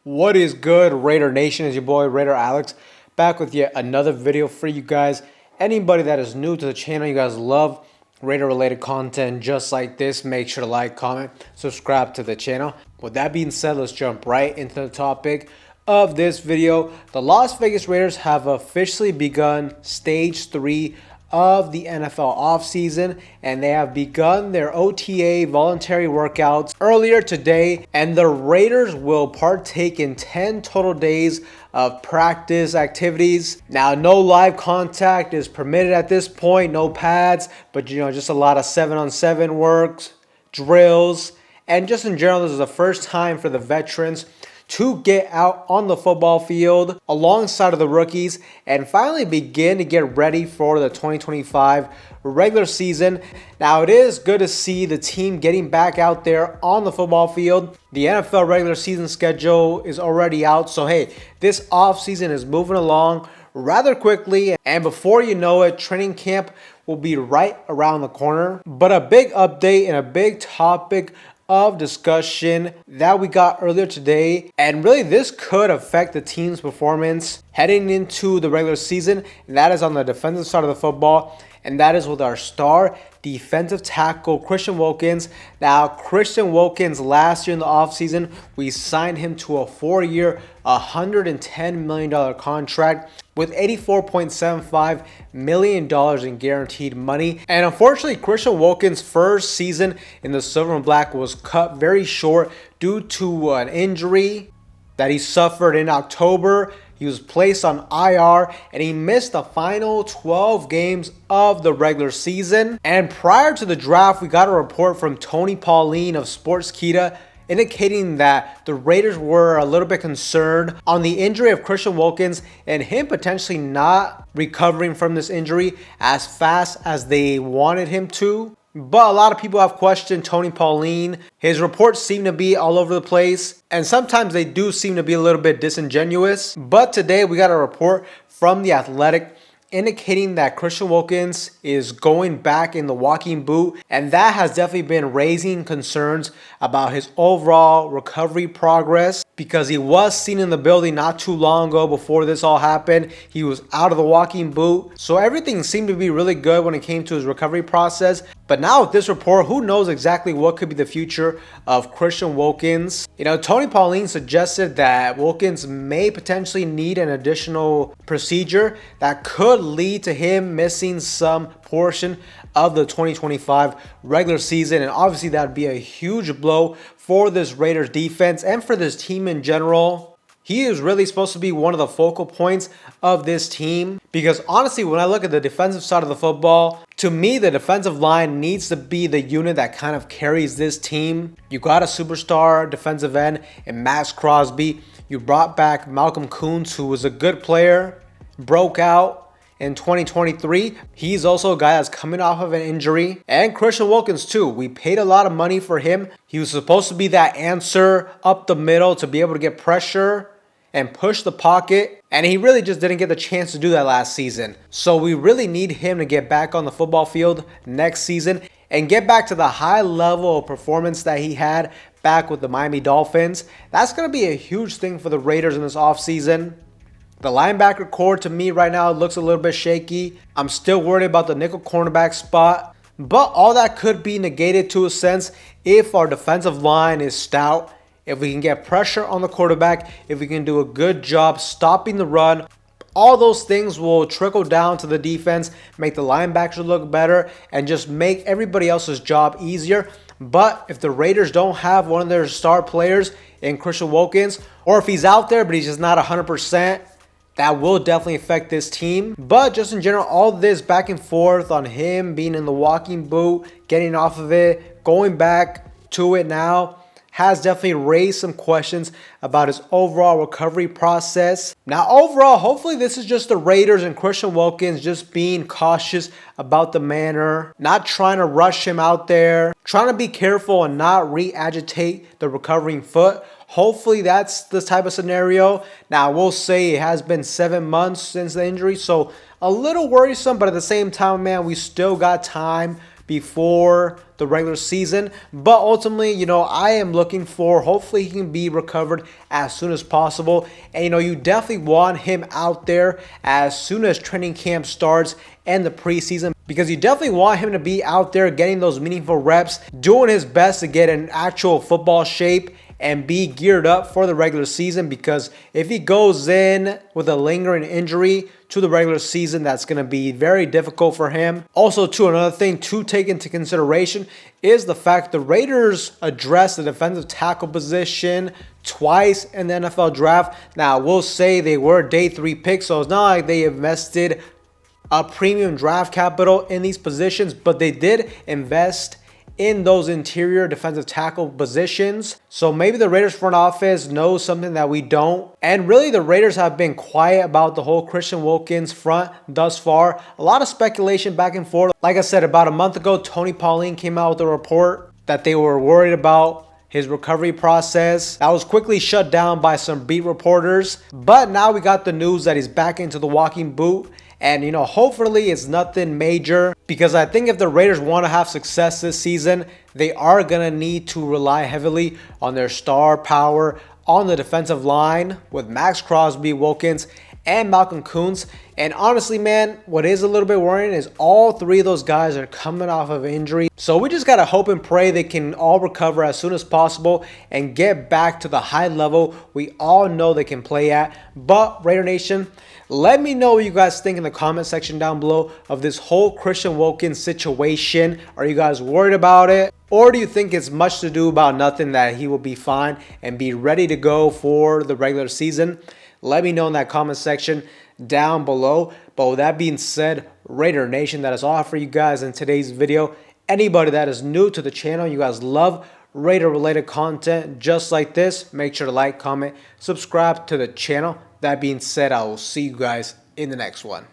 What is good, Raider Nation? Is your boy Raider Alex back with yet another video for you guys. Anybody that is new to the channel, you guys love Raider related content just like this, make sure to like, comment, subscribe to the channel. With that being said, let's jump right into the topic of this video. The Las Vegas Raiders have officially begun stage 3 of the NFL offseason, and they have begun their OTA voluntary workouts earlier today, and the Raiders will partake in 10 total days of practice activities. Now, no live contact is permitted at this point, no pads, but just a lot of 7-on-7 works, drills, and just in general, this is the first time for the veterans to get out on the football field alongside of the rookies and finally begin to get ready for the 2025 regular season. Now, it is good to see the team getting back out there on the football field. The NFL regular season schedule is already out, so hey, this offseason is moving along rather quickly, and before you know it, training camp will be right around the corner. But a big update and a big topic of discussion that we got earlier today, and really this could affect the team's performance heading into the regular season, and that is on the defensive side of the football, and that is with our star defensive tackle Christian Wilkins. Now, Christian Wilkins, last year in the offseason, we signed him to a 4-year, $110 million contract with $84.75 million in guaranteed money. And unfortunately, Christian Wilkins' first season in the silver and black was cut very short due to an injury that he suffered in October. He was placed on IR and he missed the final 12 games of the regular season. And prior to the draft, we got a report from Tony Pauline of Sportskeeda indicating that the Raiders were a little bit concerned on the injury of Christian Wilkins and him potentially not recovering from this injury as fast as they wanted him to. But a lot of people have questioned Tony Pauline. His reports seem to be all over the place, and sometimes they do seem to be a little bit disingenuous. But today we got a report from The Athletic indicating that Christian Wilkins is going back in the walking boot, and that has definitely been raising concerns about his overall recovery progress, because he was seen in the building not too long ago before this all happened. He was out of the walking boot, so everything seemed to be really good when it came to his recovery process. But now with this report, who knows exactly what could be the future of Christian Wilkins. Tony Pauline suggested that Wilkins may potentially need an additional procedure that could lead to him missing some portion of the 2025 regular season, and obviously that would be a huge blow for this Raiders defense and for this team in general. He is really supposed to be one of the focal points of this team, because honestly, when I look at the defensive side of the football, to me, the defensive line needs to be the unit that kind of carries this team. You got a superstar defensive end in Max Crosby. You brought back Malcolm Koonce, who was a good player, broke out in 2023. He's also a guy that's coming off of an injury. And Christian Wilkins too. We paid a lot of money for him. He was supposed to be that answer up the middle to be able to get pressure and push the pocket, and he really just didn't get the chance to do that last season. So we really need him to get back on the football field next season and get back to the high level of performance that he had back with the Miami Dolphins. That's going to be a huge thing for the Raiders in this offseason. The linebacker core, to me right now, looks a little bit shaky. I'm still worried about the nickel cornerback spot, but all that could be negated to a sense if our defensive line is stout, if we can get pressure on the quarterback, if we can do a good job stopping the run. All those things will trickle down to the defense, make the linebackers look better, and just make everybody else's job easier. But if the Raiders don't have one of their star players in Christian Wilkins, or if he's out there but he's just not 100%, that will definitely affect this team. But just in general, all this back and forth on him being in the walking boot, getting off of it, going back to it now, has definitely raised some questions about his overall recovery process. Now, overall, hopefully this is just the Raiders and Christian Wilkins just being cautious about the manner, not trying to rush him out there, trying to be careful and not re-agitate the recovering foot. Hopefully that's the type of scenario. Now, I will say it has been 7 months since the injury, so a little worrisome, but at the same time, man, we still got time before the regular season. But ultimately, I am looking for, hopefully he can be recovered as soon as possible. And, you definitely want him out there as soon as training camp starts and the preseason, because you definitely want him to be out there getting those meaningful reps, doing his best to get in actual football shape and be geared up for the regular season. Because if he goes in with a lingering injury to the regular season, that's going to be very difficult for him. Also, another thing to take into consideration is the fact the Raiders addressed the defensive tackle position twice in the NFL draft. Now, we'll say they were day 3 picks, so it's not like they invested a premium draft capital in these positions, but they did invest in those interior defensive tackle positions. So maybe the Raiders front office knows something that we don't. And really, the Raiders have been quiet about the whole Christian Wilkins front thus far. A lot of speculation back and forth. Like I said, about a month ago, Tony Pauline came out with a report that they were worried about his recovery process. That was quickly shut down by some beat reporters. But now we got the news that he's back into the walking boot. And, hopefully it's nothing major, because I think if the Raiders want to have success this season, they are going to need to rely heavily on their star power on the defensive line with Max Crosby, Wilkins, and Malcolm Kuntz. And honestly, man, what is a little bit worrying is all 3 of those guys are coming off of injury. So we just got to hope and pray they can all recover as soon as possible and get back to the high level we all know they can play at. But Raider Nation, let me know what you guys think in the comment section down below of this whole Christian Wilkins situation. Are you guys worried about it? Or do you think it's much to do about nothing, that he will be fine and be ready to go for the regular season? Let me know in that comment section down below. But with that being said, Raider Nation, that is all for you guys in today's video. Anybody that is new to the channel, you guys love Raider related content just like this, make sure to like, comment, subscribe to the channel. That being said, I will see you guys in the next one.